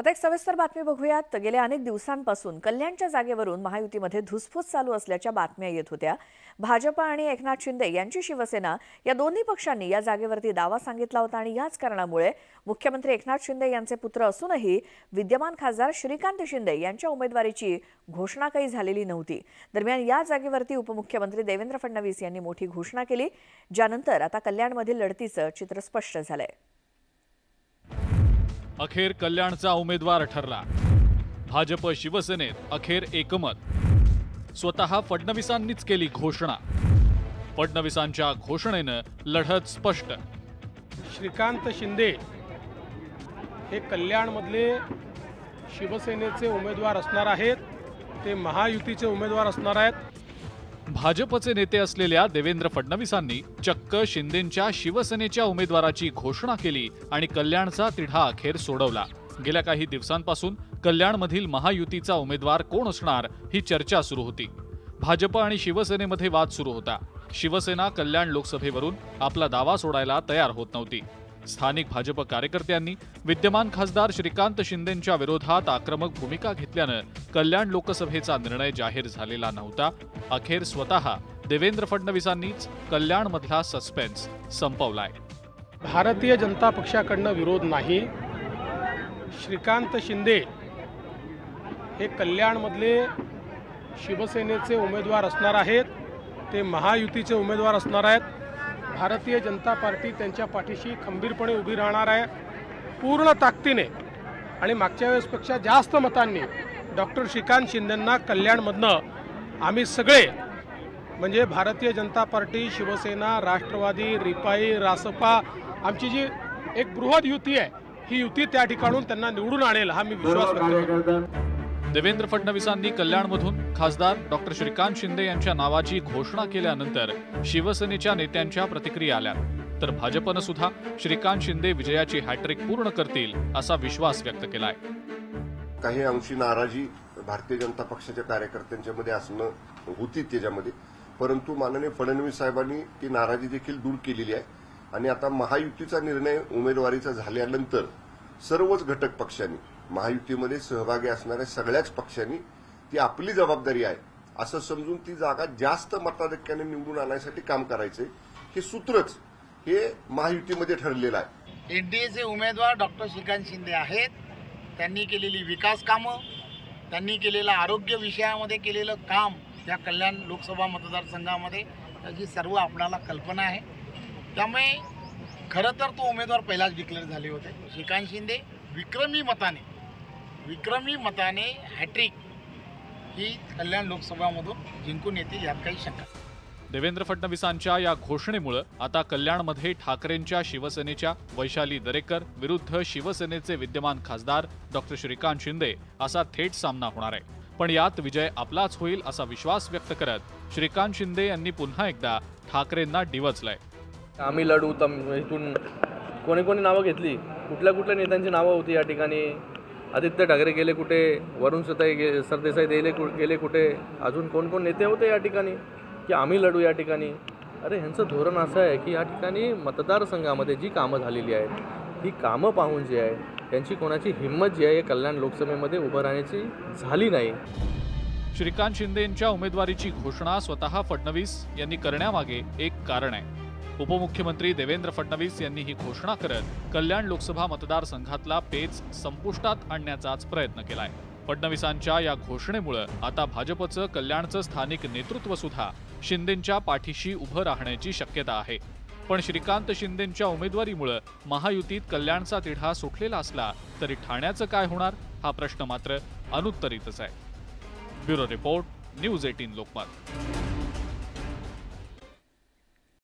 आता एक सविस्तर बातमी बघूयात। गेल्या अनेक दिवसांपासून कल्याणच्या जागेवरून महायुतीमध्ये धुसफूस चालू असल्याच्या बातम्या येत होत्या। भाजप आणि एकनाथ शिंदे यांची शिवसेना या दोन्ही पक्षांनी या जागेवरती दावा सांगितला होता आणि याच कारणामुळे मुख्यमंत्री एकनाथ शिंदे यांचे पुत्र असूनही विद्यमान खासदार श्रीकांत शिंदे यांच्या उमेदवारीची घोषणा काही झालेली नव्हती। दरम्यान या जागेवरती उपमुख्यमंत्री देवेंद्र फडणवीस यांनी मोठी घोषणा केली, ज्यानंतर आता कल्याणमधील लढतीचं चित्र स्पष्ट झालंय। अखेर कल्याणचा उमेदवार ठरला। भाजप शिवसेनेत अखेर एकमत। स्वतः फडणवीसांनीच केली घोषणा। फडणवीसांच्या घोषणेनं लढत स्पष्ट। श्रीकांत शिंदे हे कल्याणमधले शिवसेनेचे उमेदवार असणार आहेत, ते महायुतीचे उमेदवार असणार आहेत। भाजपचे नेते असलेल्या देवेंद्र फडणवीसांनी चक्क शिंदेंच्या शिवसेनेच्या उमेदवाराची घोषणा केली आणि कल्याणचा तिढा अखेर सोडवला। गेल्या काही दिवसांपासून कल्याणमधील महायुतीचा उमेदवार कोण असणार ही चर्चा सुरू होती। भाजप आणि शिवसेनेमध्ये वाद सुरू होता। शिवसेना कल्याण लोकसभेवरून आपला दावा सोडायला तयार होत नव्हती। स्थानिक भाजप कार्यकर्त्यांनी विद्यमान खासदार श्रीकांत शिंदेंच्या विरोधात आक्रमक भूमिका घेतल्यानं कल्याण लोकसभेचा निर्णय जाहीर झालेला नव्हता। अखेर स्वतः देवेंद्र फडणवीसांनीच कल्याणमधला सस्पेन्स संपवलाय। भारतीय जनता पक्षाकडनं विरोध नाही। श्रीकांत शिंदे हे कल्याणमधले शिवसेनेचे उमेदवार असणार आहेत, ते महायुतीचे उमेदवार असणार आहेत। भारतीय जनता पार्टी त्यांच्या पाठीशी खंबीरपणे उभी राहणार आहे, पूर्ण ताकदीने आणि मागच्या वेळेसपेक्षा जास्त मतांनी डॉक्टर श्रीकांत शिंदेंना कल्याणमधनं आम्ही सगळे म्हणजे भारतीय जनता पार्टी, शिवसेना, राष्ट्रवादी, रिपाई, रासपा आमची जी एक बृहद युती आहे, ही युती त्या ठिकाणून त्यांना निवडून आणेल हा मी विश्वास व्यक्त करतो। देवेंद्र फडणवीसांनी कल्याणमधून खासदार डॉक्टर श्रीकांत शिंदे यांच्या नावाची घोषणा केल्यानंतर शिवसेनेच्या नेत्यांच्या प्रतिक्रिया आल्या, तर भाजपनं सुद्धा श्रीकांत शिंदे विजयाची हॅट्रिक पूर्ण करतील असा विश्वास व्यक्त केलाय। काही अंशी नाराजी भारतीय जनता पक्षाच्या कार्यकर्त्यांच्या मध्ये असणं होती त्याच्यामध्ये, परंतु माननीय फडणवीस साहेबांनी ती नाराजी देखील दूर केलेली आहे आणि आता महायुतीचा निर्णय उमेदवारीचा झाल्यानंतर सर्वच घटक पक्षांनी महायुतीमध्ये सहभागी असणाऱ्या सगळ्याच पक्षांनी ती आपली जबाबदारी आहे असं समजून ती जागा जास्त मताधिक्याने निवडून आणण्यासाठी काम करायचे, हे सूत्रच हे महायुतीमध्ये ठरलेलं आहे। एनडीएचे उमेदवार डॉक्टर श्रीकांत शिंदे आहेत। त्यांनी केलेली विकास कामं, त्यांनी केलेलं आरोग्य विषयामध्ये केलेलं काम या कल्याण लोकसभा मतदारसंघामध्ये त्याची सर्व आपल्याला कल्पना आहे। त्यामुळे खरं तर तो उमेदवार पहिलाच डिक्लेअर झाले होते। श्रीकांत शिंदे विक्रमी मताने हॅट्रिक ही कल्याण लोकसभामधून जिंकून येतील यात काही शंका नाही। देवेंद्र फडणवीसांच्या या घोषणेमुळे आता कल्याणमध्ये ठाकरेंच्या शिवसेनेच्या वैशाली दरेकर विरुद्ध शिवसेनेचे विद्यमान खासदार डॉक्टर श्रीकांत शिंदे असा थेट सामना होणार आहे। पण यात विजय आपलाच होईल असा विश्वास व्यक्त करत श्रीकांत शिंदे यांनी पुन्हा एकदा ठाकरेंना डिवचलंय। आम्ही लढू, इथून कोणी कोणी नावं घेतली, कुठल्या नेत्यांची नावं होती या ठिकाणी। आदित्य ठाकरे गेले कुठे, वरुण सरदेसाई गेले कुठे, अजून कोण नेते होते या ठिकाणी की आम्ही लढू या ठिकाणी। अरे ह्यांचं धोरण असं आहे की या ठिकाणी मतदारसंघामध्ये जी कामं झालेली आहेत ही कामं पाहून जी आहे त्यांची कोणाची हिंमत जी आहे कल्याण लोकसभेमध्ये उभं राहण्याची झाली नाही। श्रीकांत शिंदेंच्या उमेदवारीची घोषणा स्वतः फडणवीस यांनी करण्यामागे एक कारण आहे। उपमुख्यमंत्री देवेंद्र फडणवीस यांनी ही घोषणा करत कल्याण लोकसभा मतदारसंघातला पेच संपुष्टात आणण्याचाच प्रयत्न केलाय। फडणवीसांच्या या घोषणेमुळे आता भाजपचं कल्याणचं स्थानिक नेतृत्व सुद्धा शिंदेंच्या पाठीशी उभं राहण्याची शक्यता आहे। पण श्रीकांत शिंदेंच्या उमेदवारीमुळे महायुतीत कल्याणचा तिढा सुटलेला असला तरी ठाण्याचं काय होणार हा प्रश्न मात्र अनुत्तरितच आहे। Bureau report, news 18 Lokmat.